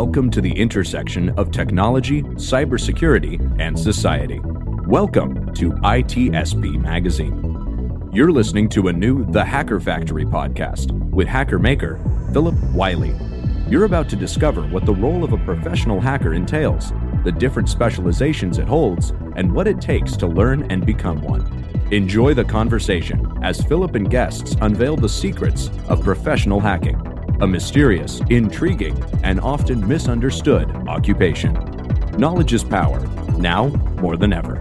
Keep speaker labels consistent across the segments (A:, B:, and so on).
A: Welcome to the intersection of technology, cybersecurity, and society. Welcome to ITSP Magazine. You're listening to a new The Hacker Factory podcast with hacker maker Phillip Wylie. You're about to discover what the role of a professional hacker entails, the different specializations it holds, and what it takes to learn and become one. Enjoy the conversation as Phillip and guests unveil the secrets of professional hacking, a mysterious, intriguing, and often misunderstood occupation. Knowledge is power, now more than ever.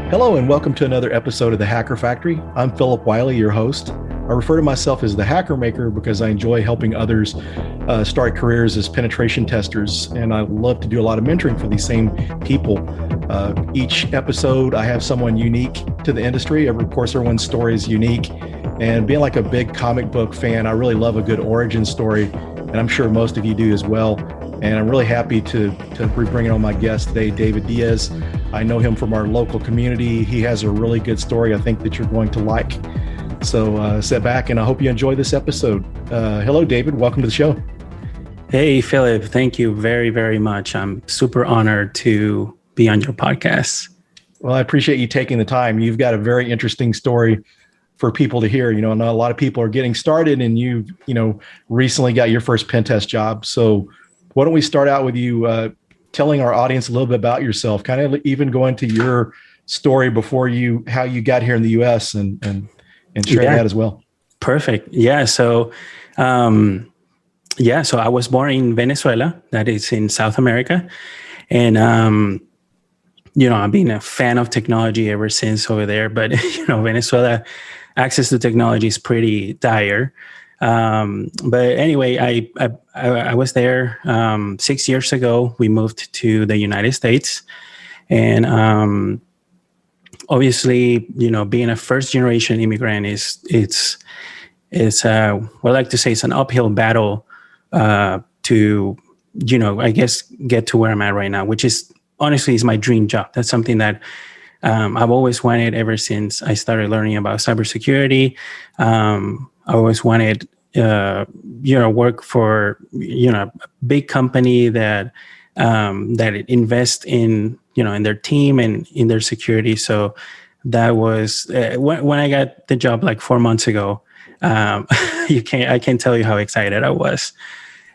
B: Hello and welcome to another episode of The Hacker Factory. I'm Phillip Wylie, your host. I refer to myself as the hacker maker because I enjoy helping others start careers as penetration testers, and I love to do a lot of mentoring for these same people. Each episode, I have someone unique to the industry. Of course, everyone's story is unique, and being like a big comic book fan, I really love a good origin story, and I'm sure most of you do as well. And I'm really happy to be bringing on my guest today, David Diaz. I know him from our local community. He has a really good story I think that you're going to like. So sit back and I hope you enjoy this episode. Hello, David. Welcome to the show.
C: Hey, Phillip. Thank you very, very much. I'm super honored to be on your podcast.
B: Well, I appreciate you taking the time. You've got a very interesting story for people to hear. I know a lot of people are getting started, and you recently got your first pen test job. So why don't we start out with you telling our audience a little bit about yourself, kind of even go into your story before how you got here in the U.S. and share that as well.
C: Perfect. Yeah. So I was born in Venezuela, that is in South America. And, I've been a fan of technology ever since over there, but, Venezuela, access to technology is pretty dire. But anyway, I was there 6 years ago. We moved to the United States, and obviously, being a first generation immigrant it's what I like to say it's an uphill battle to I guess get to where I'm at right now, which is honestly is my dream job. That's something that I've always wanted ever since I started learning about cybersecurity. I always wanted work for a big company that invest in in their team and in their security. So that was when I got the job like 4 months ago. I can't tell you how excited I was.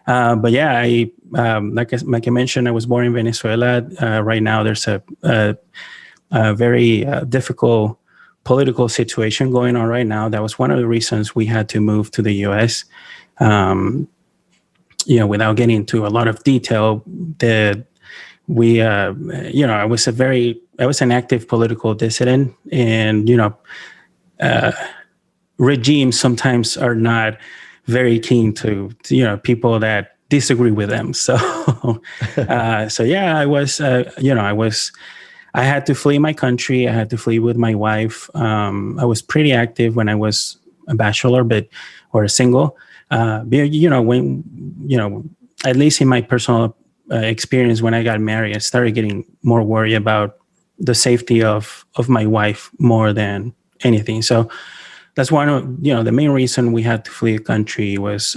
C: But yeah, like I mentioned, I was born in Venezuela. Right now, there's a very difficult political situation going on right now. That was one of the reasons we had to move to the U.S. Without getting into a lot of detail, I was an active political dissident, and regimes sometimes are not very keen to people that disagree with them. So, I had to flee my country. I had to flee with my wife. I was pretty active when I was a bachelor, or single. At least in my personal experience, when I got married, I started getting more worried about the safety of my wife more than anything. So that's one of the main reason we had to flee the country was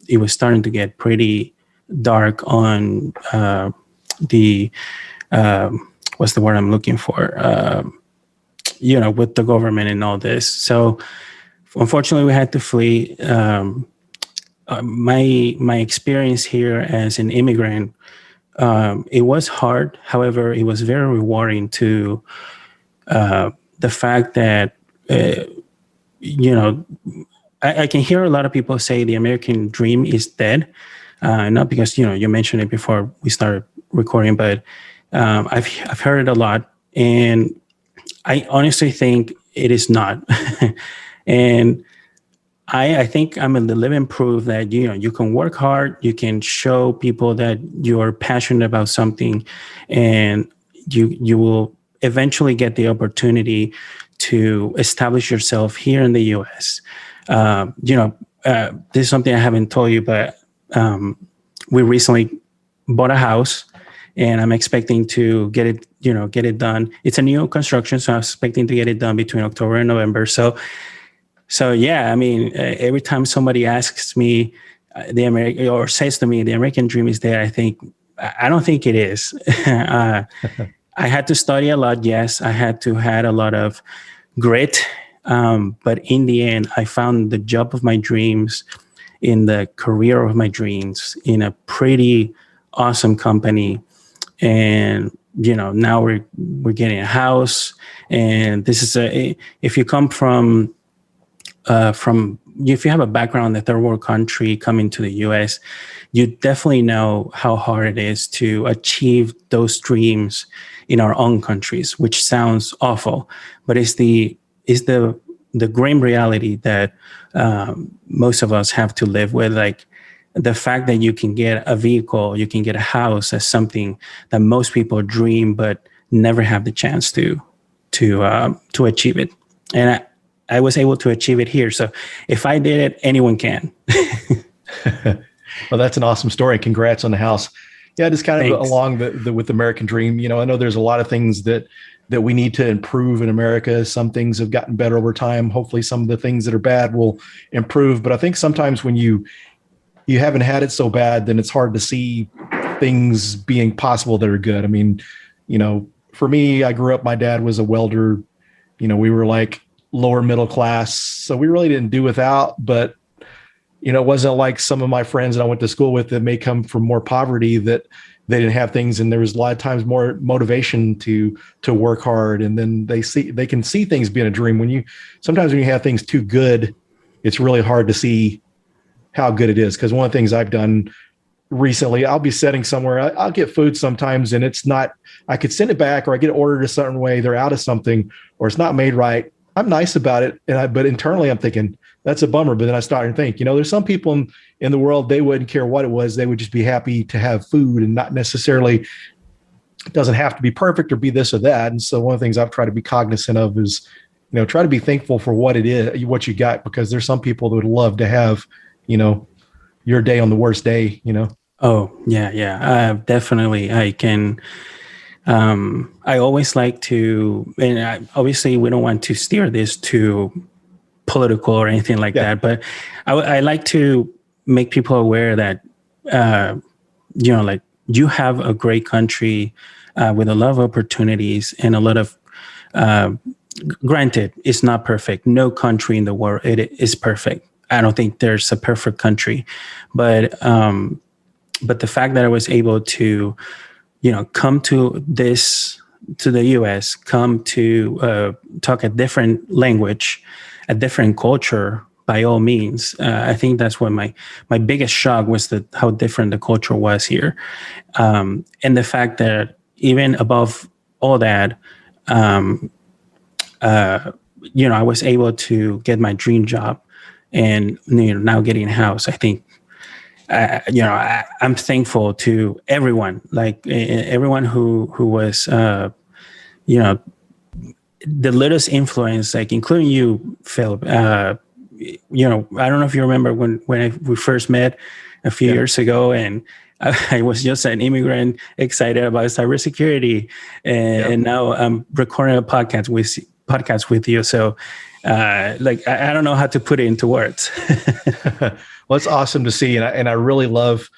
C: it was starting to get pretty dark on the what's the word I'm looking for? With the government and all this. So unfortunately, we had to flee. My experience here as an immigrant, it was hard. However, it was very rewarding to the fact that, I can hear a lot of people say the American dream is dead. Not because, you mentioned it before we started recording, but I've heard it a lot. And I honestly think it is not. And I think I'm a living proof that, you can work hard, you can show people that you're passionate about something, and you will eventually get the opportunity to establish yourself here in the U.S. This is something I haven't told you, but we recently bought a house, and I'm expecting to get it done. It's a new construction, so I'm expecting to get it done between October and November. So yeah, I mean, every time somebody asks me or says to me the American dream is there, I don't think it is. I had to study a lot. Yes, I had to had a lot of grit. But in the end, I found the job of my dreams, in the career of my dreams, in a pretty awesome company. And, now we're getting a house. And this is if you come from if you have a background in the third world country coming to the US, you definitely know how hard it is to achieve those dreams in our own countries, which sounds awful, but it's the grim reality that most of us have to live with. Like the fact that you can get a vehicle, you can get a house, as something that most people dream but never have the chance to achieve it. And I was able to achieve it here. So if I did it, anyone can.
B: Well, that's an awesome story. Congrats on the house. Yeah, just kind of along with the American dream. I know there's a lot of things that we need to improve in America. Some things have gotten better over time. Hopefully some of the things that are bad will improve. But I think sometimes when you haven't had it so bad, then it's hard to see things being possible that are good. I mean, for me, I grew up, my dad was a welder. We were like lower middle class, so we really didn't do without, but it wasn't like some of my friends that I went to school with that may come from more poverty, that they didn't have things. And there was a lot of times more motivation to work hard. And then they can see things being a dream. Sometimes when you have things too good, it's really hard to see how good it is. Because one of the things I've done recently, I'll be sitting somewhere, I'll get food sometimes, and it's not, I could send it back, or I get ordered a certain way, they're out of something, or it's not made right. I'm nice about it, but internally I'm thinking that's a bummer. But then I start to think, there's some people in the world, they wouldn't care what it was. They would just be happy to have food, and not necessarily, it doesn't have to be perfect or be this or that. And so one of the things I've tried to be cognizant of is, try to be thankful for what it is, what you got, because there's some people that would love to have, your day on the worst day,
C: Oh, yeah. Definitely. I can. I always like to, and obviously we don't want to steer this to political or anything like that, but I like to make people aware that, like, you have a great country with a lot of opportunities and a lot of, granted, it's not perfect. No country in the world is perfect. I don't think there's a perfect country, but the fact that I was able to, come to the US, come to talk a different language, a different culture, by all means. I think that's what my biggest shock was, how different the culture was here. And the fact that even above all that, I was able to get my dream job, and now getting a house. I think, I'm thankful to everyone, like everyone who was, the littlest influence, like including you, Phillip. I don't know if you remember when we first met a few years ago, and I was just an immigrant excited about cybersecurity, and now I'm recording a podcast with you. So, I don't know how to put it into words.
B: Well, it's awesome to see. And I really love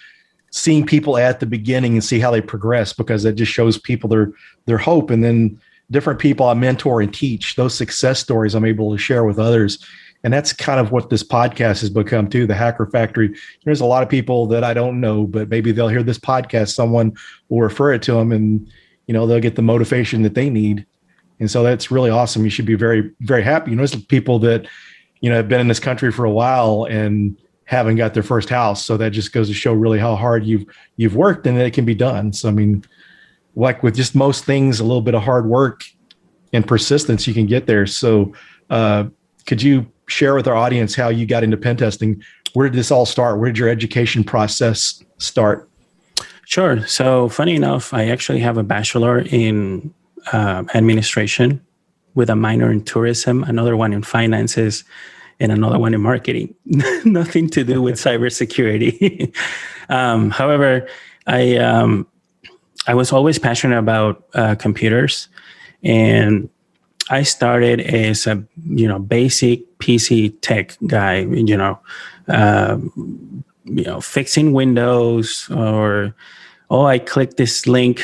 B: seeing people at the beginning and see how they progress, because it just shows people their hope. And then different people I mentor and teach, those success stories I'm able to share with others. And that's kind of what this podcast has become too, the Hacker Factory. There's a lot of people that I don't know, but maybe they'll hear this podcast, someone will refer it to them, and, they'll get the motivation that they need. And so that's really awesome. You should be very, very happy. There's people that, have been in this country for a while and haven't got their first house. So that just goes to show really how hard you've worked, and that it can be done. So, I mean, like with just most things, a little bit of hard work and persistence, you can get there. So could you share with our audience how you got into pen testing? Where did this all start? Where did your education process start?
C: Sure. So funny enough, I actually have a bachelor in administration with a minor in tourism, another one in finances, and another one in marketing. Nothing to do with cybersecurity. However, I I was always passionate about computers, and I started as a basic PC tech guy. Uh, fixing Windows, or I click this link.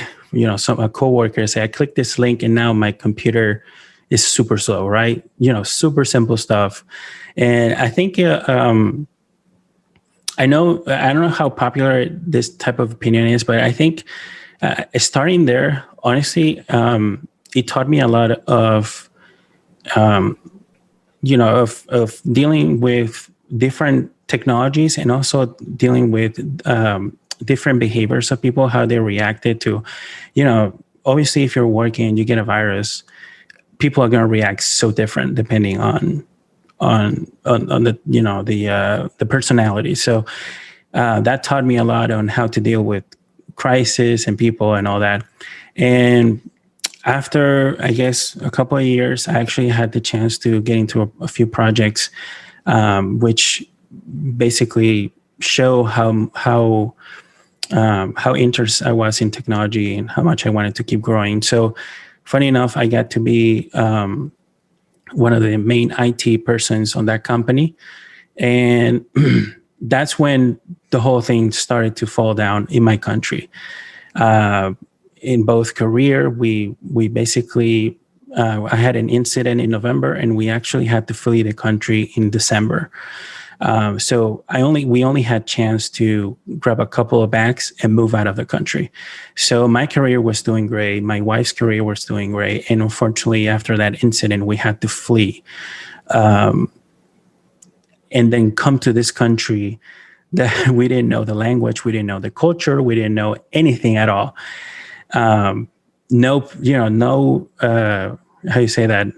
C: Some a coworker say I click this link, and now my computer is super slow. Right? Super simple stuff. And I think I don't know how popular this type of opinion is, but I think starting there, honestly, it taught me a lot of, of dealing with different technologies, and also dealing with different behaviors of people, how they reacted to, obviously, if you're working and you get a virus, people are going to react so different depending on the the personality. So that taught me a lot on how to deal with crisis and people and all that. And after, I guess, a couple of years, I actually had the chance to get into a few projects, which basically show how interested I was in technology and how much I wanted to keep growing. So, funny enough, I got to be one of the main IT persons on that company, and that's when the whole thing started to fall down in my country. In both career, we basically I had an incident in November, and we actually had to flee the country in December. So we only had chance to grab a couple of bags and move out of the country. So my career was doing great. My wife's career was doing great. And unfortunately, after that incident, we had to flee. And then come to this country that we didn't know the language, we didn't know the culture, we didn't know anything at all. No, how you say that?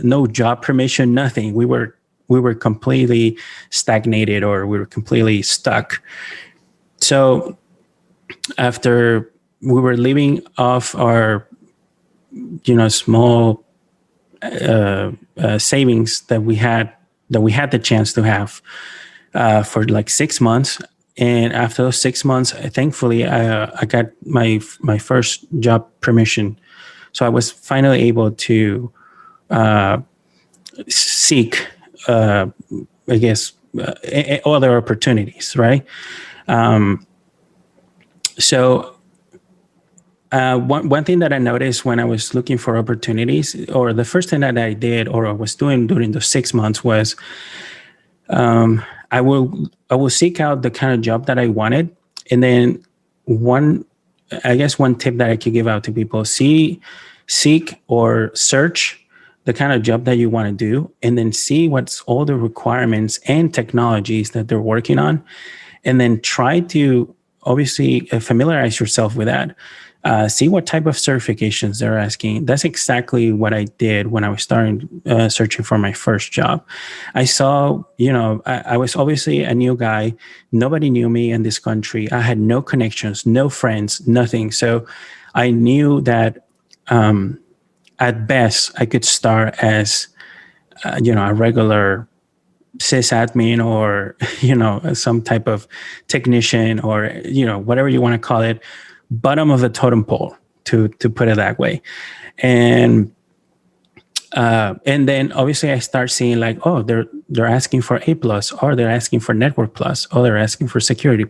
C: No job permission, nothing. We were completely stagnated, or we were completely stuck. So after we were living off our, small savings that we had the chance to have for like 6 months. And after those 6 months, thankfully, I got my first job permission. So I was finally able to seek, I guess, other opportunities, right? So one thing that I noticed when I was looking for opportunities, or the first thing that I did or I was doing during the 6 months, was I will seek out the kind of job that I wanted. And then one tip that I could give out to people: seek or search the kind of job that you want to do, and then see what's all the requirements and technologies that they're working on, and then try to obviously familiarize yourself with that. See what type of certifications they're asking. That's exactly what I did when I was starting searching for my first job. I saw, I was obviously a new guy. Nobody knew me in this country. I had no connections, no friends, nothing. So I knew that at best I could start as, a regular sysadmin, or, some type of technician, or, whatever you want to call it. Bottom of the totem pole, to put it that way. And then obviously I start seeing like, oh, they're asking for A+, or they're asking for Network+, or they're asking for Security+.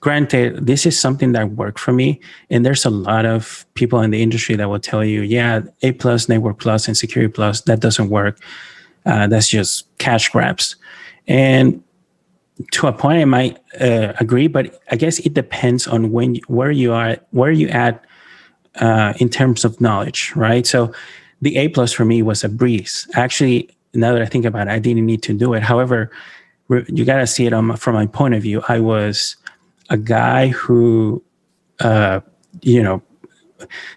C: Granted, this is something that worked for me, and there's a lot of people in the industry that will tell you, yeah, A+, Network+, and Security+, that doesn't work. That's just cash grabs. And to a point, I might agree, but I guess it depends on where you at in terms of knowledge, right? So the A+ for me was a breeze. Actually, now that I think about it, I didn't need to do it. However, you got to see it from my point of view. I was a guy who,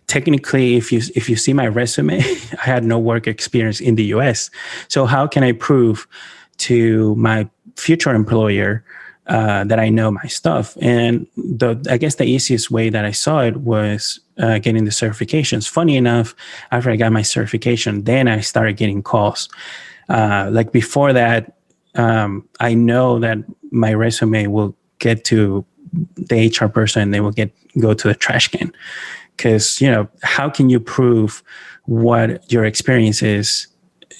C: technically, if you see my resume, I had no work experience in the US. So how can I prove to my future employer that I know my stuff? And I guess the easiest way that I saw it was getting the certifications. Funny enough, after I got my certification, then I started getting calls. Like before that, I know that my resume will get to the HR person and they will go to the trash can. Because, how can you prove what your experience is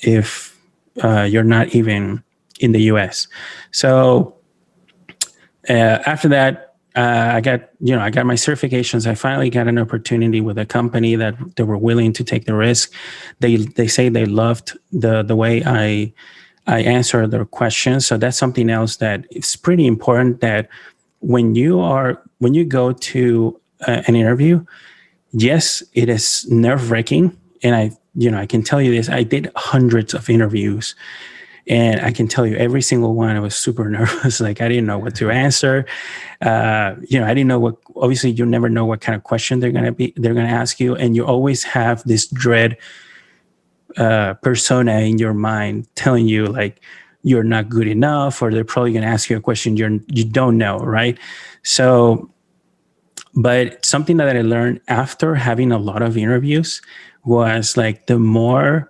C: if you're not even in the US? So after that, I got my certifications. I finally got an opportunity with a company that they were willing to take the risk. They say they loved the way I answered their questions. So that's something else that it's pretty important, that when you go to an interview, yes, it is nerve-wracking. And I can tell you this, I did hundreds of interviews. And I can tell you every single one, I was super nervous. Like, I didn't know what to answer. I didn't know obviously you never know what kind of question they're going to ask you. And you always have this dread persona in your mind telling you like, you're not good enough, or they're probably going to ask you a question you don't know. Right. So, but something that I learned after having a lot of interviews was like, the more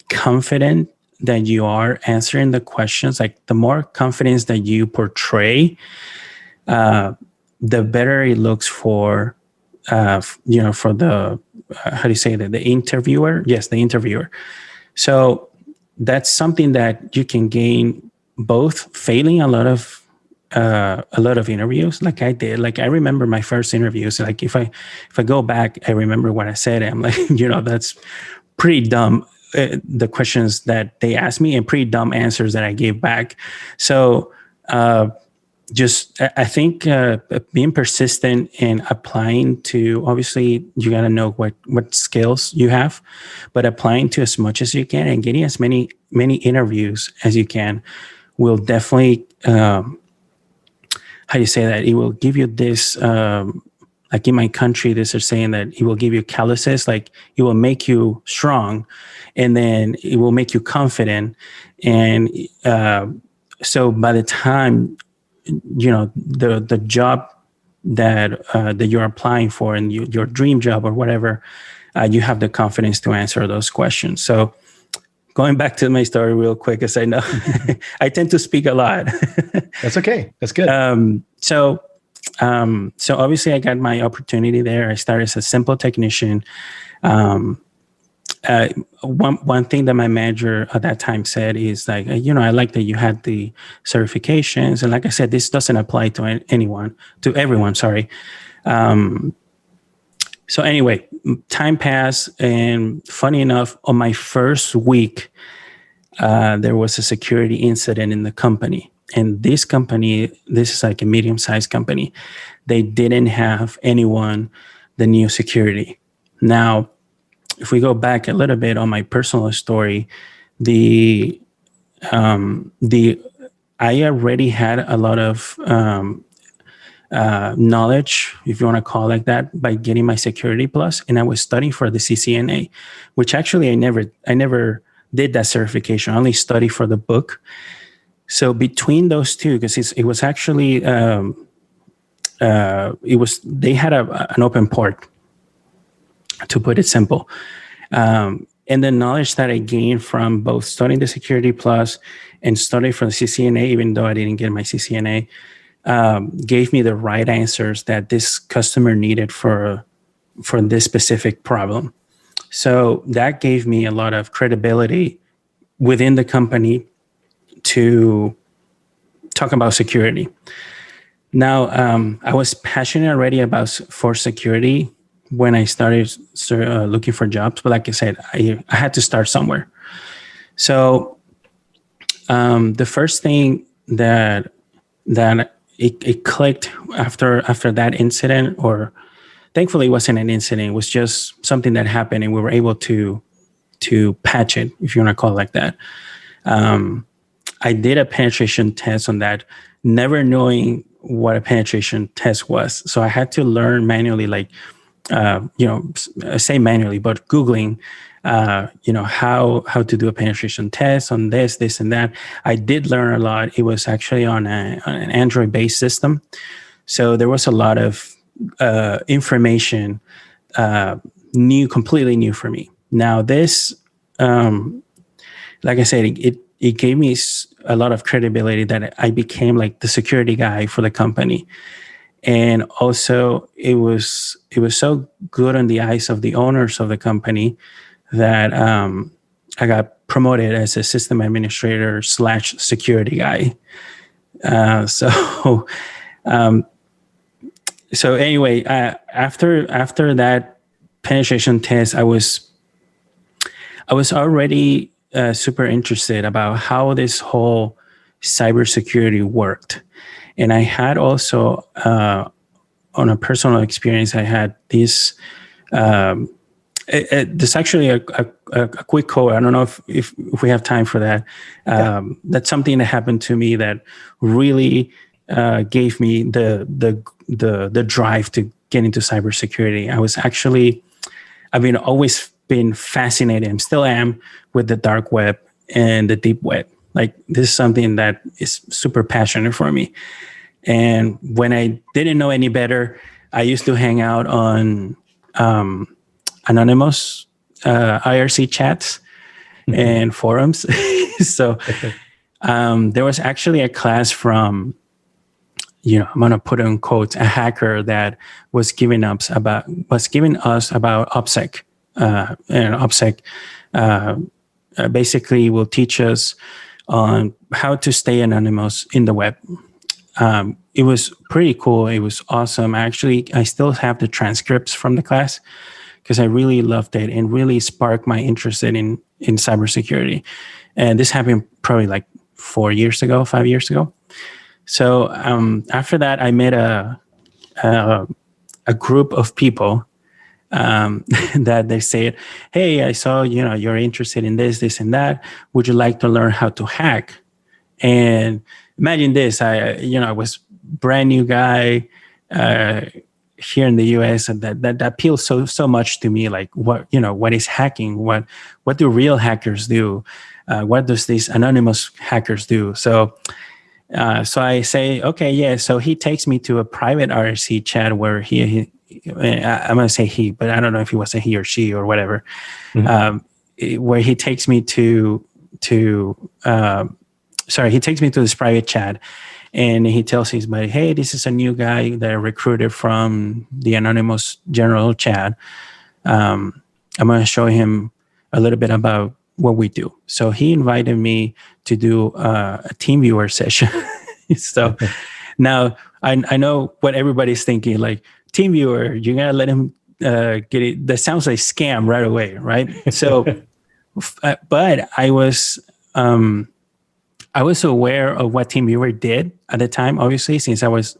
C: confident that you are answering the questions, like the more confidence that you portray, the better it looks for the how do you say that, the interviewer? Yes, the interviewer. So that's something that you can gain both failing a lot of interviews, like I did. Like, I remember my first interviews. Like, if I go back, I remember what I said. I'm like, that's pretty dumb. The questions that they asked me, and pretty dumb answers that I gave back. So I think being persistent and applying to, obviously you got to know what skills you have, but applying to as much as you can and getting as many interviews as you can will definitely, how do you say that? It will give you this, like in my country, this is saying that it will give you calluses, like it will make you strong, and then it will make you confident. And so by the time, the job that you're applying for, and your dream job or whatever, you have the confidence to answer those questions. So going back to my story real quick, as I know, I tend to speak a lot.
B: That's okay. That's good.
C: So obviously I got my opportunity there. I started as a simple technician. One thing that my manager at that time said is like, I like that you had the certifications. And like I said, this doesn't apply to everyone, sorry. So anyway, time passed, and funny enough, on my first week, there was a security incident in the company. And this is like a medium-sized company. They didn't have anyone that knew security. Now, if we go back a little bit on my personal story, I already had a lot of knowledge, if you want to call it like that, by getting my Security Plus, and I was studying for the CCNA, which actually I never did that certification. I only studied for the book. So between those two, because it was actually they had an open port, to put it simple. And the knowledge that I gained from both studying the Security Plus and studying for the CCNA, even though I didn't get my CCNA, gave me the right answers that this customer needed for this specific problem. So that gave me a lot of credibility within the company to talk about security. Now, I was passionate already for security when I started looking for jobs, but like I said, I had to start somewhere. So the first thing that it clicked after that incident, or thankfully it wasn't an incident, it was just something that happened, and we were able to patch it, if you want to call it like that. I did a penetration test on that, never knowing what a penetration test was. So I had to learn manually, like, say manually, but Googling, how to do a penetration test on this and that. I did learn a lot. It was actually on an Android-based system. So there was a lot of information, completely new for me. Now this, like I said, it gave me a lot of credibility that I became like the security guy for the company. And also it was so good in the eyes of the owners of the company that I got promoted as a system administrator / security guy. So anyway, after that penetration test, I was already super interested about how this whole cybersecurity worked. And I had also, on a personal experience, I had this. There's actually a quick quote. I don't know if we have time for that. That's something that happened to me that really gave me the drive to get into cybersecurity. I've always been fascinated, and still am, with the dark web and the deep web. Like, this is something that is super passionate for me. And when I didn't know any better, I used to hang out on anonymous IRC chats and forums. So there was actually a class from, I'm going to put in quotes, a hacker that was giving us about OPSEC. And OPSEC basically will teach us on how to stay anonymous in the web. It was pretty cool. It was awesome. Actually, I still have the transcripts from the class because I really loved it and really sparked my interest in cybersecurity. And this happened probably like 5 years ago. So after that, I met a group of people that they said, "Hey, I saw you're interested in this, and that. Would you like to learn how to hack?" And imagine this: I was brand new guy here in the U.S. and that appeals so much to me. Like, what is hacking? What do real hackers do? What does these anonymous hackers do? So I say, okay, yeah. So he takes me to a private RSC chat where I'm going to say he, but I don't know if he was a he or she or whatever, where he takes me to this private chat, and he tells his buddy, "Hey, this is a new guy that I recruited from the anonymous general chat. I'm going to show him a little bit about what we do." So he invited me to do a TeamViewer session. So now I know what everybody's thinking, like, TeamViewer, you're going to let him get it. That sounds like scam right away, right? So, but I was aware of what TeamViewer did at the time, obviously, since I was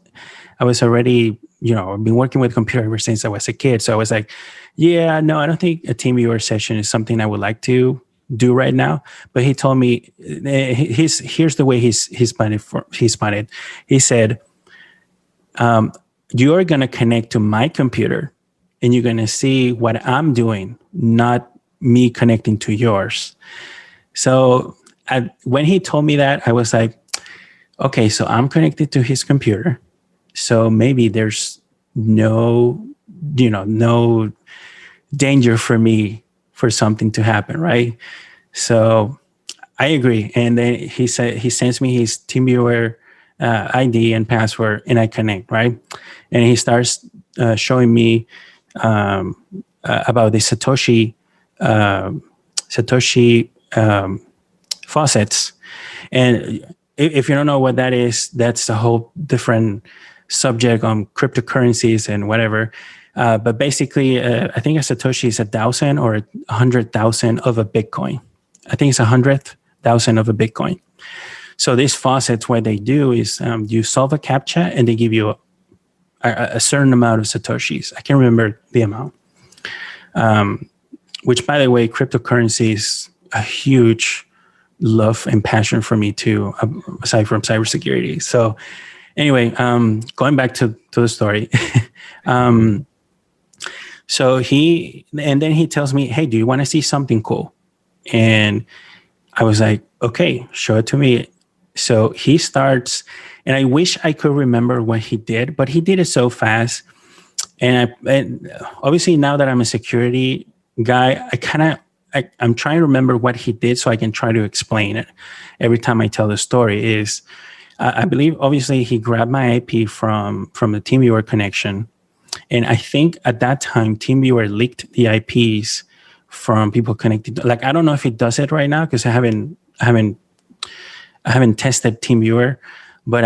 C: already, I've been working with computer ever since I was a kid. So I was like, yeah, no, I don't think a TeamViewer session is something I would like to do right now. But he told me, here's the way he spun it. He said, you are going to connect to my computer and you're going to see what I'm doing, not me connecting to yours. So when he told me that, I was like, okay, so I'm connected to his computer. So maybe there's no danger for me for something to happen, right? So I agree. And then he sends me his TeamViewer ID and password, and I connect, right? And he starts showing me about the Satoshi faucets. And if you don't know what that is, that's a whole different subject on cryptocurrencies and whatever. But basically, I think a Satoshi is 1,000 or 100,000 of a Bitcoin. I think it's 100,000 of a Bitcoin. So these faucets, what they do is you solve a CAPTCHA and they give you a certain amount of Satoshis. I can't remember the amount. Which, by the way, cryptocurrency is a huge love and passion for me too, aside from cybersecurity. So anyway, going back to the story. So then he tells me, "Hey, do you want to see something cool?" And I was like, "Okay, show it to me." So he starts, and I wish I could remember what he did, but he did it so fast. And obviously now that I'm a security guy, I'm trying to remember what he did so I can try to explain it every time I tell the story. Is I believe obviously he grabbed my IP from the TeamViewer connection, and I think at that time TeamViewer leaked the IPs from people connected. Like, I don't know if he does it right now because I haven't tested TeamViewer, but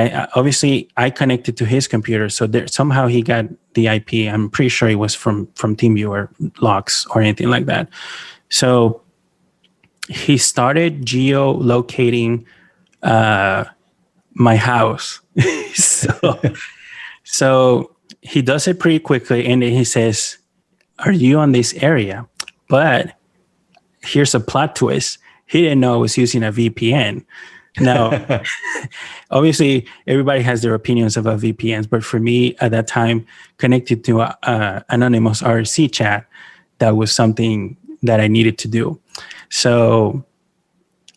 C: I connected to his computer, so there somehow he got the IP. I'm pretty sure it was from TeamViewer logs or anything like that. So he started geolocating my house. so he does it pretty quickly, and then he says, "Are you on this area?" But here's a plot twist. He didn't know I was using a VPN. Now, obviously, everybody has their opinions about VPNs, but for me at that time, connected to anonymous RC chat, that was something that I needed to do. So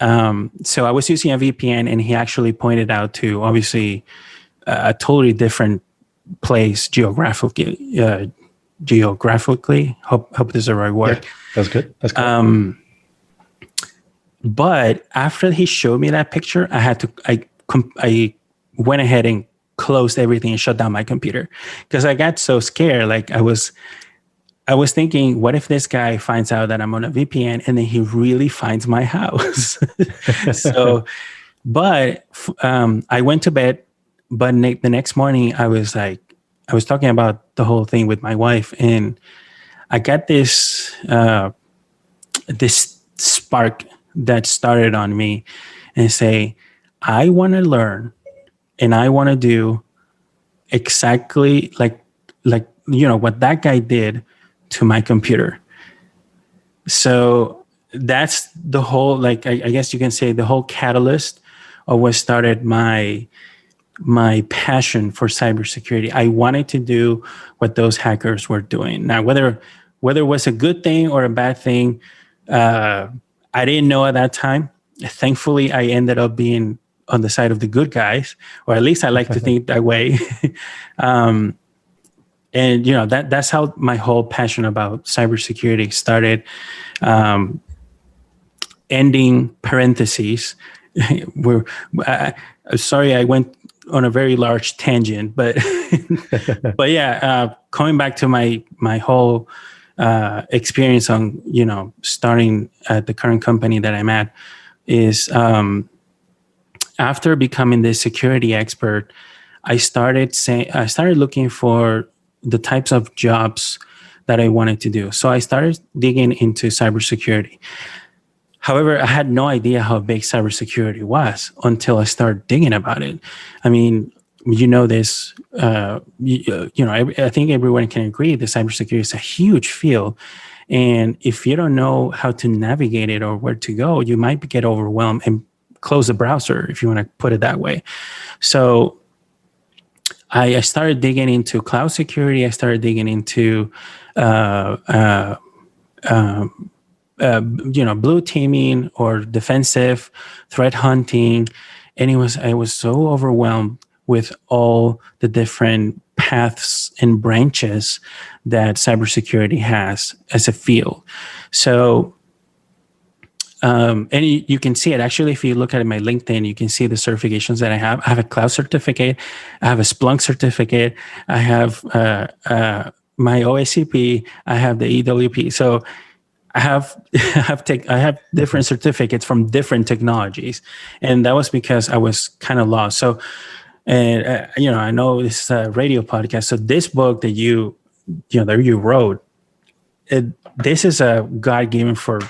C: I was using a VPN, and he actually pointed out to obviously a totally different place geographically. Hope this is the right word.
B: Yeah, that's good. That's good.
C: But after he showed me that picture, I went ahead and closed everything and shut down my computer because I got so scared. Like I was thinking, what if this guy finds out that I'm on a VPN and then he really finds my house? But I went to bed, but the next morning I was talking about the whole thing with my wife, and I got this spark that started on me and say, I want to learn and I want to do exactly like what that guy did to my computer. So that's the whole, I guess you can say the whole catalyst of what started my passion for cybersecurity. I wanted to do what those hackers were doing. Now, whether it was a good thing or a bad thing, I didn't know at that time. Thankfully, I ended up being on the side of the good guys, or at least I like to think that way. And that's how my whole passion about cybersecurity started. Ending parentheses. Sorry, I went on a very large tangent, but but yeah, coming back to my whole experience on starting at the current company that I'm at is after becoming the security expert, I started looking for the types of jobs that I wanted to do. So I started digging into cybersecurity. However, I had no idea how big cybersecurity was until I started digging about it. I mean, this, I think everyone can agree that cybersecurity is a huge field. And if you don't know how to navigate it or where to go, you might get overwhelmed and close the browser, if you want to put it that way. So I started digging into cloud security. I started digging into, blue teaming or defensive threat hunting. And I was so overwhelmed with all the different paths and branches that cybersecurity has as a field. So, and you can see it actually, if you look at my LinkedIn, you can see the certifications that I have. I have a cloud certificate. I have a Splunk certificate. I have my OSCP. I have the EWP. So I have different certificates from different technologies, and that was because I was kind of lost. So, and I know this is a radio podcast. So this book that you wrote, this is a guide given for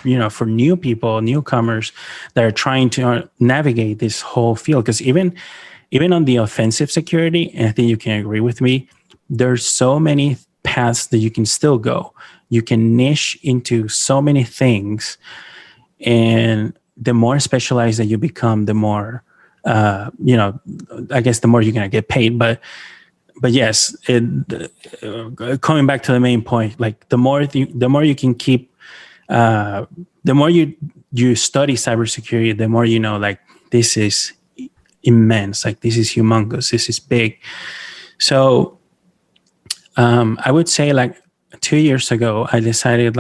C: new people, newcomers that are trying to navigate this whole field. Because even on the offensive security, and I think you can agree with me, there's so many paths that you can still go. You can niche into so many things, and the more specialized that you become, the more, I guess the more you're gonna get paid. But yes, coming back to the main point, like the more you can keep, the more you study cybersecurity, the more like this is immense, like this is humongous, this is big. So I would say 2 years ago, I decided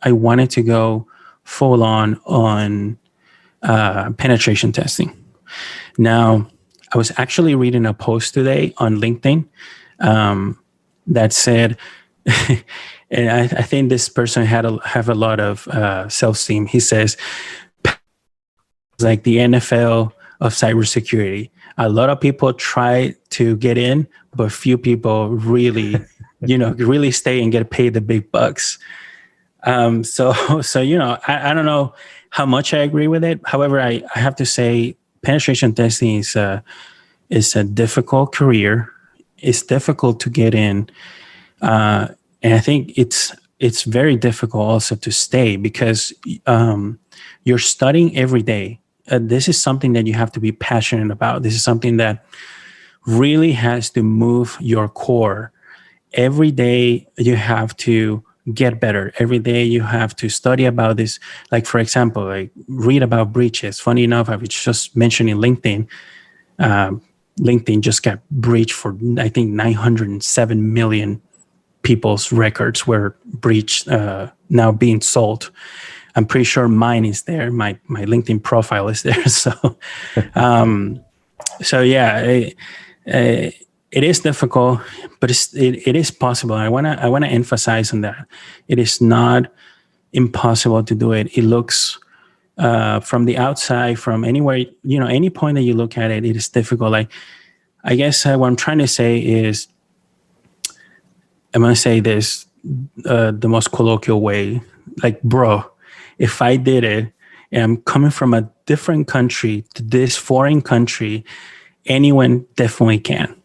C: I wanted to go full on penetration testing. Now, I was actually reading a post today on LinkedIn that said, and I think this person have a lot of self-esteem. He says, like the NFL of cybersecurity. A lot of people try to get in, but few people really, really stay and get paid the big bucks. So I don't know how much I agree with it. However, I have to say penetration testing is a difficult career. It's difficult to get in. And I think it's very difficult also to stay because you're studying every day. This is something that you have to be passionate about. This is something that really has to move your core. Every day you have to get better. Every day you have to study about this. Like, for example, like read about breaches. Funny enough, I was just mentioning LinkedIn. LinkedIn just got breached for, I think, 907 million people's records were breached, now being sold. I'm pretty sure mine is there. My LinkedIn profile is there. So, it is difficult, but it is possible. I wanna emphasize on that. It is not impossible to do it. It looks from the outside, from anywhere, any point that you look at it, it is difficult. Like, I guess what I'm trying to say is, I'm gonna say this the most colloquial way. Like, bro, if I did it and I'm coming from a different country to this foreign country, anyone definitely can.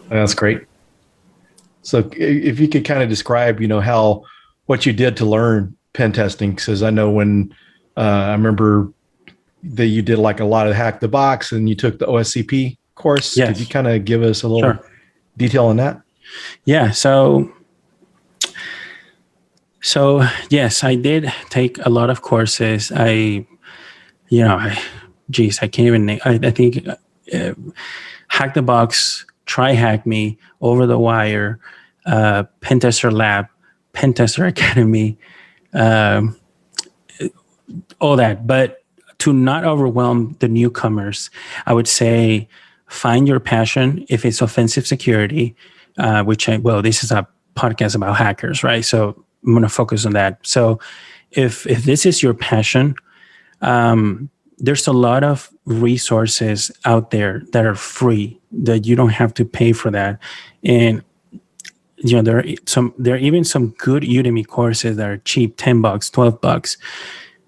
B: That's great. So if you could kind of describe, how what you did to learn pen testing, because I know when I remember that you did like a lot of Hack the Box and you took the OSCP course.
C: Yes.
B: Could you kind of give us a little detail on that?
C: Yeah. So yes, I did take a lot of courses. I can't even name. I think Hack the Box, Try Hack Me, Over the Wire, Pentester Lab, Pentester Academy, all that. But to not overwhelm the newcomers, I would say find your passion. If it's offensive security, this is a podcast about hackers, right? So I'm going to focus on that. So if this is your passion, there's a lot of resources out there that are free, that you don't have to pay for that. And there are even some good Udemy courses that are cheap, $10, $12.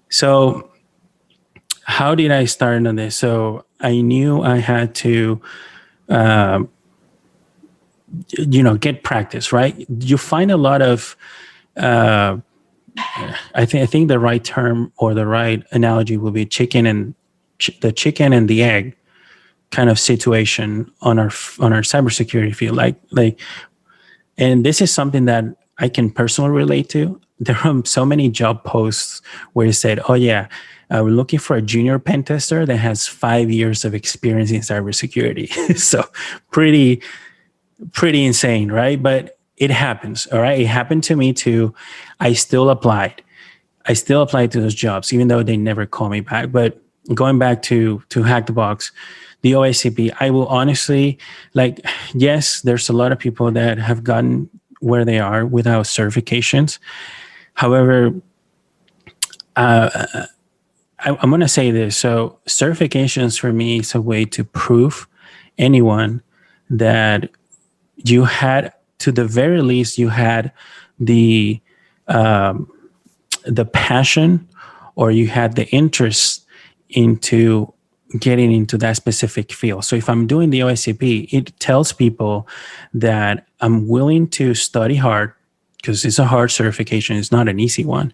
C: So how did I start on this? So I knew I had to get practice, right? You find a lot of I think the right term or the right analogy will be the chicken and the egg kind of situation on our cybersecurity field. Like, and this is something that I can personally relate to. There are so many job posts where it said, "Oh yeah, we're looking for a junior pen tester that has 5 years of experience in cybersecurity." So pretty insane, right? But it happens. All right. It happened to me too. I still applied to those jobs, even though they never call me back. But going back to Hack the Box, the OSCP, I will honestly, yes, there's a lot of people that have gotten where they are without certifications. However, I'm going to say this. So certifications for me is a way to prove anyone that you had, to the very least, you had the passion, or you had the interest into getting into that specific field. So if I'm doing the OSCP, it tells people that I'm willing to study hard, because it's a hard certification. It's not an easy one.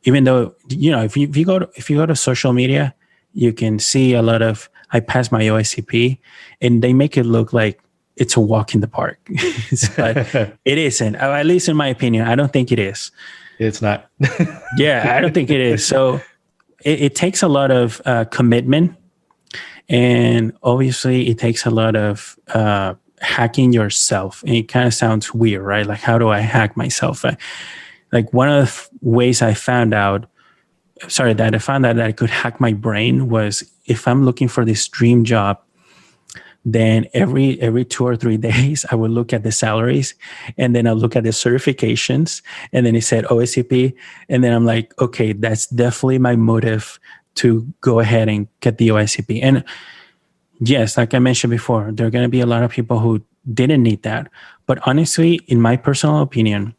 C: Even though, if you go to social media, you can see a lot of, I passed my OSCP, and they make it look like it's a walk in the park. But it isn't, at least in my opinion. I don't think it is.
B: It's not.
C: Yeah, I don't think it is. So it takes a lot of commitment, and obviously it takes a lot of hacking yourself. And it kind of sounds weird, right? Like, how do I hack myself? Like one of the ways I found out that I could hack my brain was if I'm looking for this dream job, then every 2 or 3 days, I would look at the salaries, and then I'll look at the certifications, and then it said OSCP. And then I'm like, okay, that's definitely my motive to go ahead and get the OSCP. And yes, like I mentioned before, there are going to be a lot of people who didn't need that. But honestly, in my personal opinion,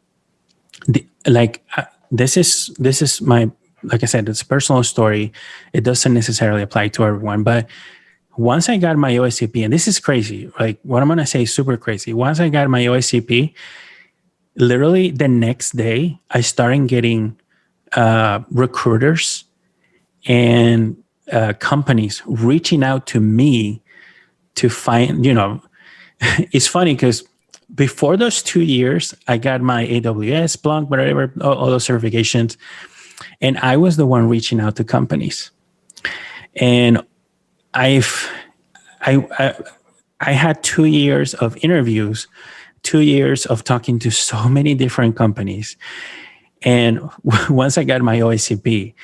C: this is my, like I said, it's a personal story. It doesn't necessarily apply to everyone. But once I got my OSCP, and this is crazy, like what I'm going to say is super crazy. Once I got my OSCP, literally the next day, I started getting recruiters and companies reaching out to me to find, it's funny because before those 2 years, I got my AWS, Splunk, whatever, all those certifications. And I was the one reaching out to companies. And I had 2 years of interviews, 2 years of talking to so many different companies. And once I got my OSCP,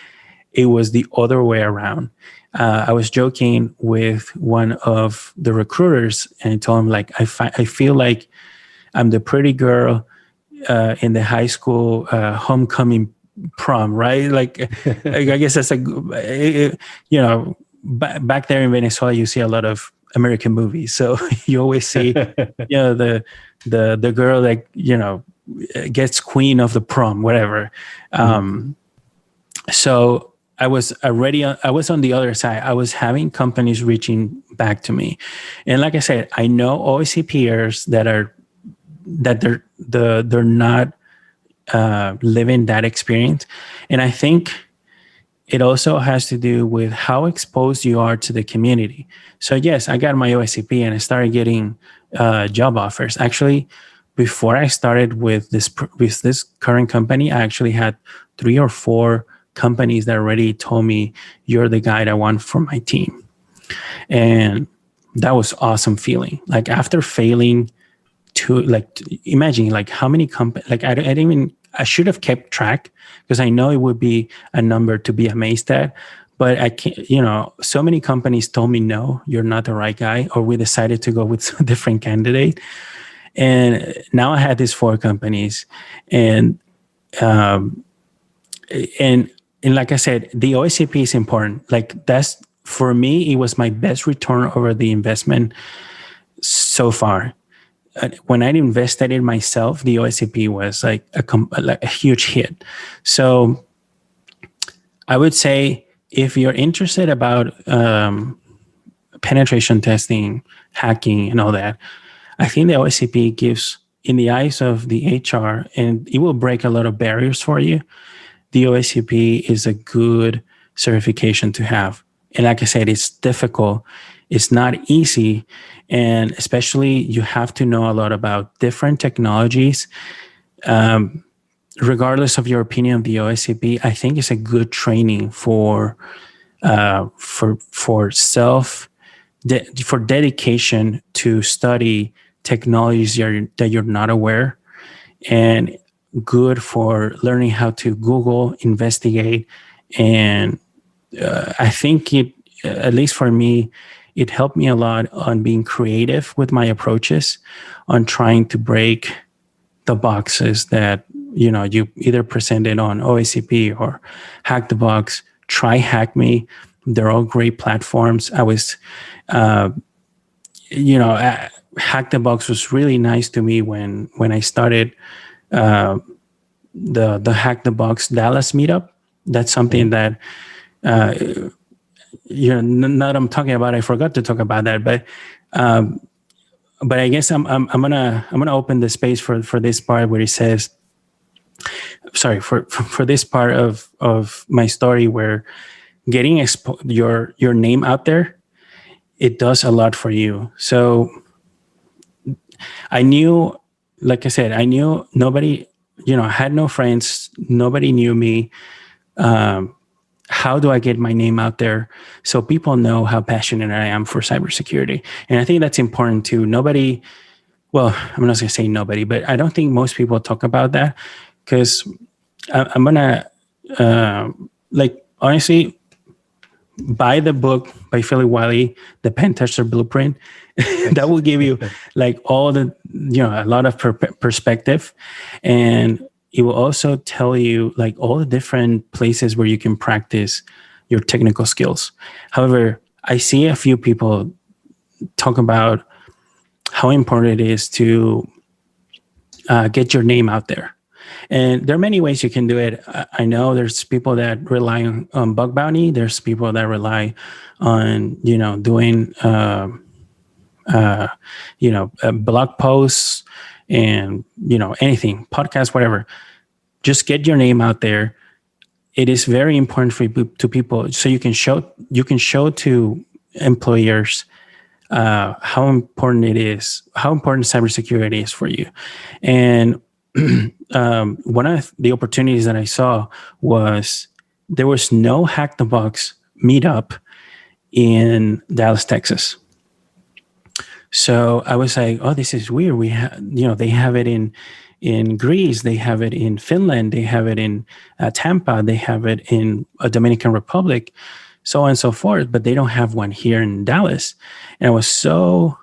C: it was the other way around. I was joking with one of the recruiters and I told him, like, I feel like I'm the pretty girl in the high school homecoming prom, right? Like, I guess that's back there in Venezuela, you see a lot of American movies. So you always see, the girl that, gets queen of the prom, whatever. So I was on the other side. I was having companies reaching back to me. And like I said, I know OSCPers they're not living that experience. And I think it also has to do with how exposed you are to the community. So yes, I got my OSCP and I started getting job offers. Actually, before I started with this current company, I actually had 3 or 4 companies that already told me, you're the guy I want for my team. And that was awesome feeling. Like after failing to imagine how many companies, I should have kept track because I know it would be a number to be amazed at, but I can't, so many companies told me, no, you're not the right guy, or we decided to go with a different candidate. And now I had these 4 companies and like I said, the OSCP is important. Like that's, for me, it was my best return over the investment so far. When I invested in myself, the OSCP was like a huge hit. So I would say if you're interested about penetration testing, hacking, and all that, I think the OSCP gives, in the eyes of the HR, and it will break a lot of barriers for you, the OSCP is a good certification to have. And like I said, it's difficult. It's not easy. And especially you have to know a lot about different technologies. Regardless of your opinion of the OSCP, I think it's a good training for dedication to study technologies that you're not aware, and good for learning how to Google, investigate. And I think it, at least for me, it helped me a lot on being creative with my approaches, on trying to break the boxes that, you either presented on OSCP or Hack the Box, try Hack Me. They're all great platforms. I was, Hack the Box was really nice to me when I started the Hack the Box Dallas meetup. That's something that, now that I'm talking about, I forgot to talk about that, but I guess I'm gonna open the space for this part where it says, sorry, for this part of my story where getting your name out there, it does a lot for you. So I knew, like I said, I knew nobody, I had no friends, nobody knew me. How do I get my name out there so people know how passionate I am for cybersecurity? And I think that's important too. Nobody, well, I'm not going to say nobody, but I don't think most people talk about that because I'm going to, honestly, buy the book by Phillip Wylie, The Pen Tester Blueprint. That will give you like all the, a lot of perspective. And it will also tell you like all the different places where you can practice your technical skills. However, I see a few people talk about how important it is to get your name out there. And there are many ways you can do it. I know there's people that rely on bug bounty. There's people that rely on, doing, blog posts and, anything, podcast, whatever. Just get your name out there. It is very important to people. So you can show to employers how important it is, how important cybersecurity is for you. And one of the opportunities that I saw was there was no Hack the Box meetup in Dallas, Texas. So I was like, oh, this is weird. They have it in Greece, they have it in Finland, they have it in Tampa, they have it in Dominican Republic, so on and so forth, but they don't have one here in Dallas. And it was so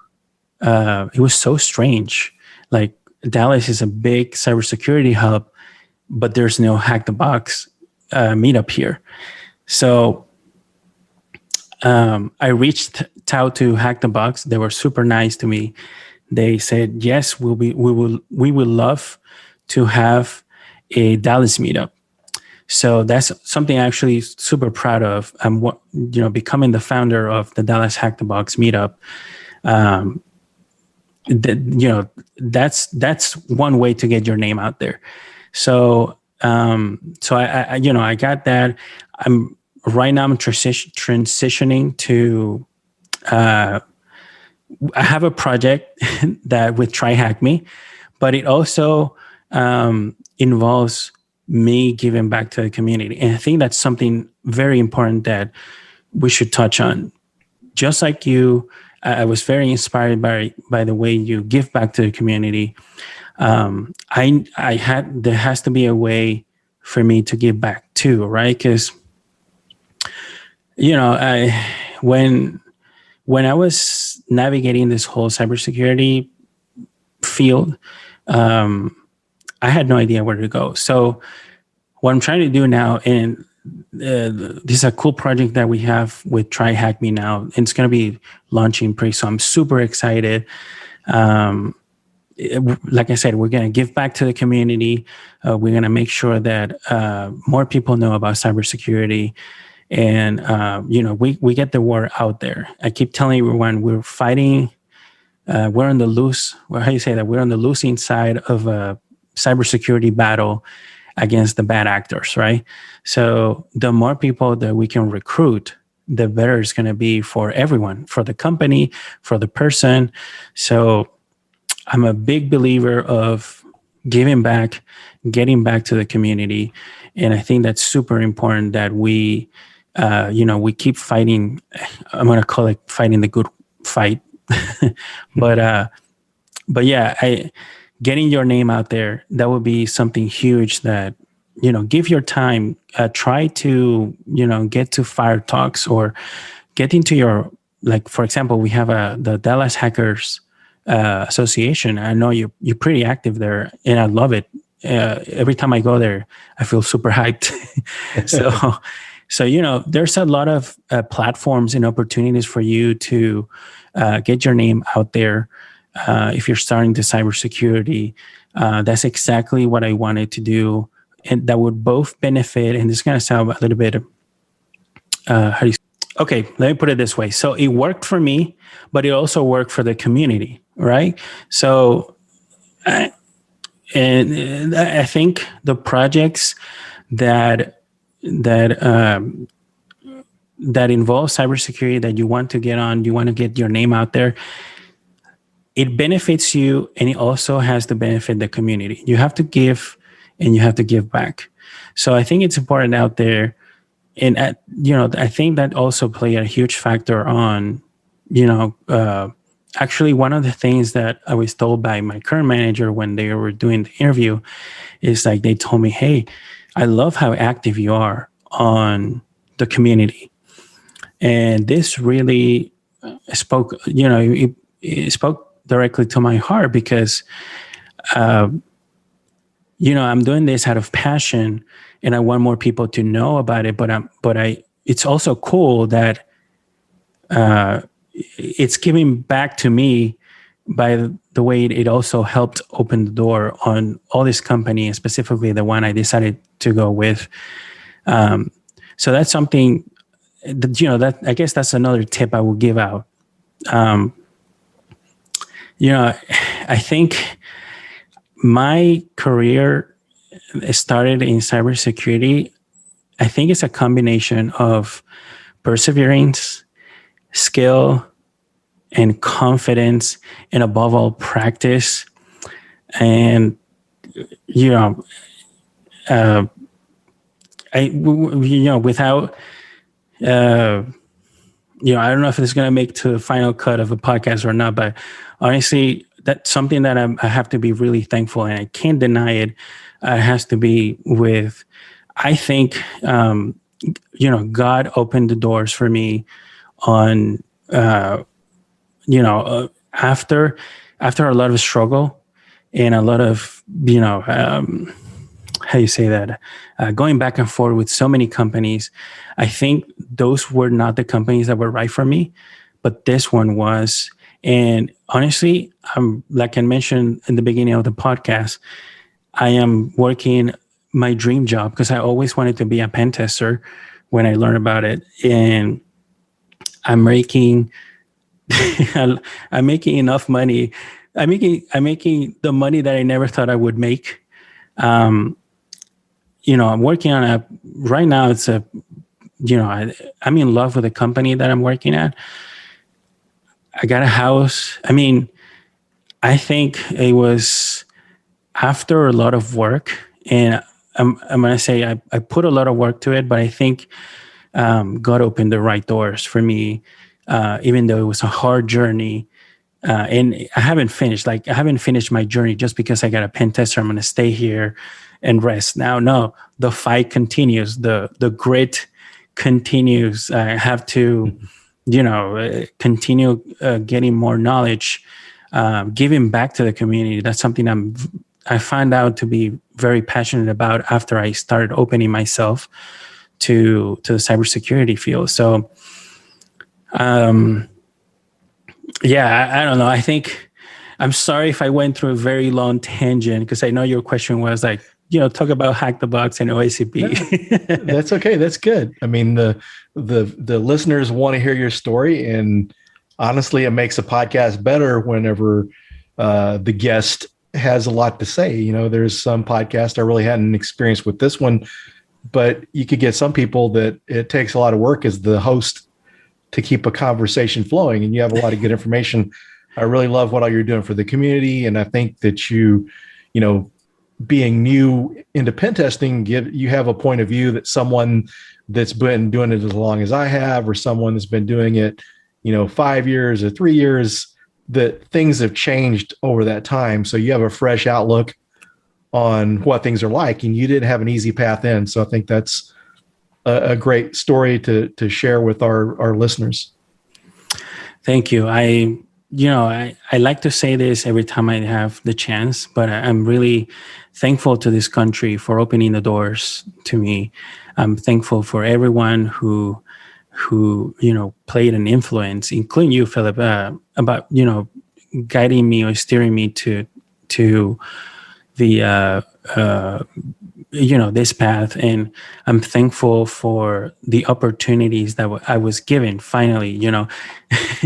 C: strange. Like, Dallas is a big cybersecurity hub, but there's no Hack the Box meetup here. So I reached out to Hack the Box. They were super nice to me. They said, yes, we would love to have a Dallas meetup. So that's something I'm actually super proud of. I'm, becoming the founder of the Dallas Hack the Box meetup. That's one way to get your name out there. So I got that. I'm transitioning to, I have a project that with Try Hack Me, but it also involves me giving back to the community. And I think that's something very important that we should touch on. Just like you, I was very inspired by the way you give back to the community. There has to be a way for me to give back too, right? Because, when I was navigating this whole cybersecurity field, I had no idea where to go. So what I'm trying to do now, and this is a cool project that we have with Try Hack Me now, and it's going to be launching pretty soon. I'm super excited. Like I said, we're going to give back to the community. We're going to make sure that more people know about cybersecurity. And, we get the word out there. I keep telling everyone we're fighting, we're on the loose, how do you say that? We're on the losing side of a cybersecurity battle against the bad actors, right? So the more people that we can recruit, the better it's going to be for everyone, for the company, for the person. So I'm a big believer of giving back, getting back to the community. And I think that's super important that we keep fighting. I'm going to call it fighting the good fight. But yeah, getting your name out there, that would be something huge that, give your time, try to, get to Fire Talks or get into your, like, for example, we have the Dallas Hackers Association. I know you're pretty active there and I love it. Every time I go there, I feel super hyped. So, there's a lot of platforms and opportunities for you to get your name out there. If you're starting to cybersecurity, that's exactly what I wanted to do. And that would both benefit, and this is going to sound a little bit, okay, let me put it this way. So it worked for me, but it also worked for the community, right? So, and I think the projects that involve cybersecurity that you want to get on, you want to get your name out there, it benefits you, and it also has to benefit the community. You have to give, and you have to give back. So I think it's important out there. And, I think that also played a huge factor on, actually, one of the things that I was told by my current manager when they were doing the interview is like, they told me, hey, I love how active you are on the community. And this really spoke, it spoke directly to my heart because, I'm doing this out of passion and I want more people to know about it. It's also cool that it's giving back to me by the way it also helped open the door on all this company, specifically the one I decided to go with. So that's something that I guess that's another tip I will give out. I think my career started in cybersecurity. I think it's a combination of perseverance, skill, and confidence, and above all, practice. And without I don't know if it's going to make to the final cut of a podcast or not, but honestly, that's something that I have to be really thankful, and I can't deny it. It has to be with, I think, God opened the doors for me on, after a lot of struggle and a lot of, how you say that, going back and forth with so many companies. I think those were not the companies that were right for me, but this one was. And honestly, like I mentioned in the beginning of the podcast, I am working my dream job because I always wanted to be a pen tester when I learned about it. And I'm making I'm making enough money. I'm making the money that I never thought I would make. I'm working on right now. It's I'm in love with the company that I'm working at. I got a house. I mean, I think it was after a lot of work, and I'm going to say I put a lot of work to it, but I think God opened the right doors for me, even though it was a hard journey. And I haven't finished my journey just because I got a pen tester. I'm going to stay here and rest. Now, no, the fight continues. The grit continues. I have to, continue getting more knowledge, giving back to the community. That's something I find out to be very passionate about after I started opening myself to the cybersecurity field. So, I don't know. I think I'm sorry if I went through a very long tangent because I know your question was like, talk about Hack the Box and OACP.
B: That's okay. That's good. I mean, the listeners want to hear your story, and honestly, it makes a podcast better whenever the guest has a lot to say. There's some podcasts I really hadn't experienced with this one, but you could get some people that it takes a lot of work as the host to keep a conversation flowing, and you have a lot of good information. I really love what all you're doing for the community. And I think that you being new into pen testing, you have a point of view that someone that's been doing it as long as I have, or someone that's been doing it, 5 years or 3 years, that things have changed over that time. So you have a fresh outlook on what things are like, and you didn't have an easy path in. So I think that's a great story to share with our listeners.
C: Thank you. I like to say this every time I have the chance, but I'm really thankful to this country for opening the doors to me. I'm thankful for everyone who played an influence, including you, Philip, about guiding me or steering me to the this path. And I'm thankful for the opportunities that I was given. Finally,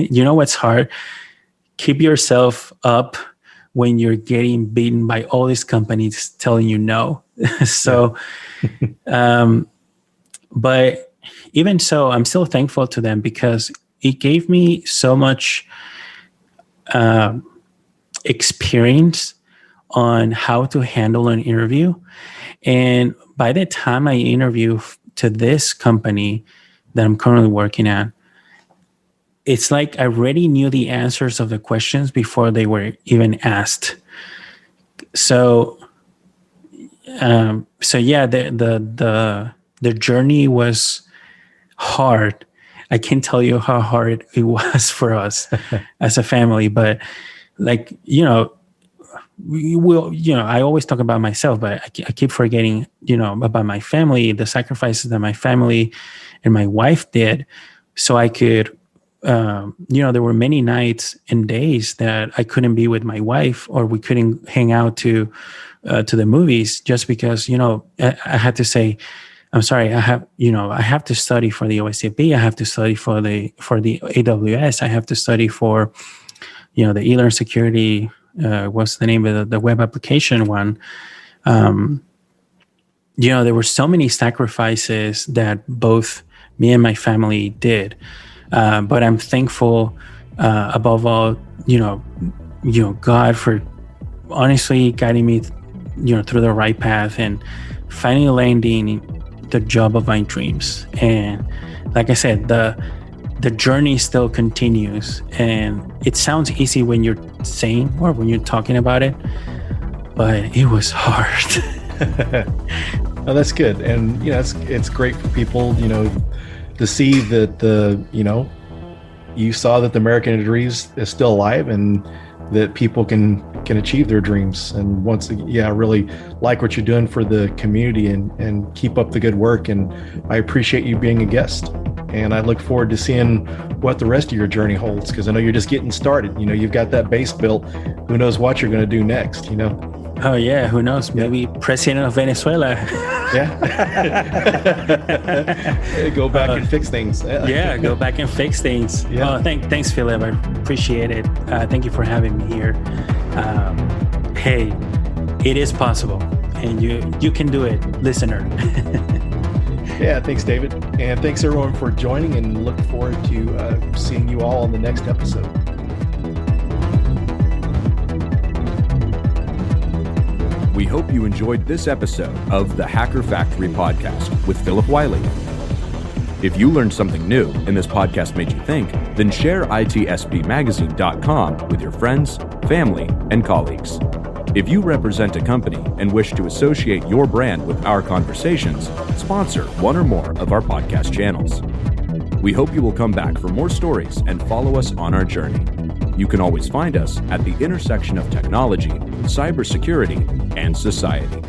C: what's hard? Keep yourself up when you're getting beaten by all these companies telling you no. So, but even so, I'm still thankful to them because it gave me so much experience on how to handle an interview. And by the time I interview to this company that I'm currently working at, it's like I already knew the answers of the questions before they were even asked. So, yeah, the journey was hard. I can't tell you how hard it was for us as a family, but like, we will, I always talk about myself, but I keep forgetting, about my family, the sacrifices that my family and my wife did. So I could, there were many nights and days that I couldn't be with my wife, or we couldn't hang out to the movies, just because, I had to say, I'm sorry, I have to study for the OSCP. I have to study for the AWS. I have to study for, the e-learn security. What's the name of the web application one? There were so many sacrifices that both me and my family did. But I'm thankful, above all, God for honestly guiding me, through the right path and finally landing the job of my dreams. And like I said, the journey still continues, and it sounds easy when you're saying or when you're talking about it, but it was hard.
B: Oh, that's good. And it's great for people to see that you saw that the American dream is still alive, and that people can achieve their dreams. And once again, I really like what you're doing for the community, and keep up the good work. And I appreciate you being a guest. And I look forward to seeing what the rest of your journey holds, because I know you're just getting started. You've got that base built. Who knows what you're going to do next,
C: Oh, yeah. Who knows? Maybe president of Venezuela.
B: Yeah. Go back and fix things.
C: Yeah, go back and fix things.
B: Yeah.
C: Oh, thanks, Phillip. I appreciate it. Thank you for having me here. Hey, it is possible, and you can do it, listener.
B: Yeah, thanks, David. And thanks, everyone, for joining, and look forward to seeing you all on the next episode.
A: We hope you enjoyed this episode of the Hacker Factory podcast with Phillip Wylie. If you learned something new and this podcast made you think, then share itspmagazine.com with your friends, family, and colleagues. If you represent a company and wish to associate your brand with our conversations, sponsor one or more of our podcast channels. We hope you will come back for more stories and follow us on our journey. You can always find us at the intersection of technology, cybersecurity, and society.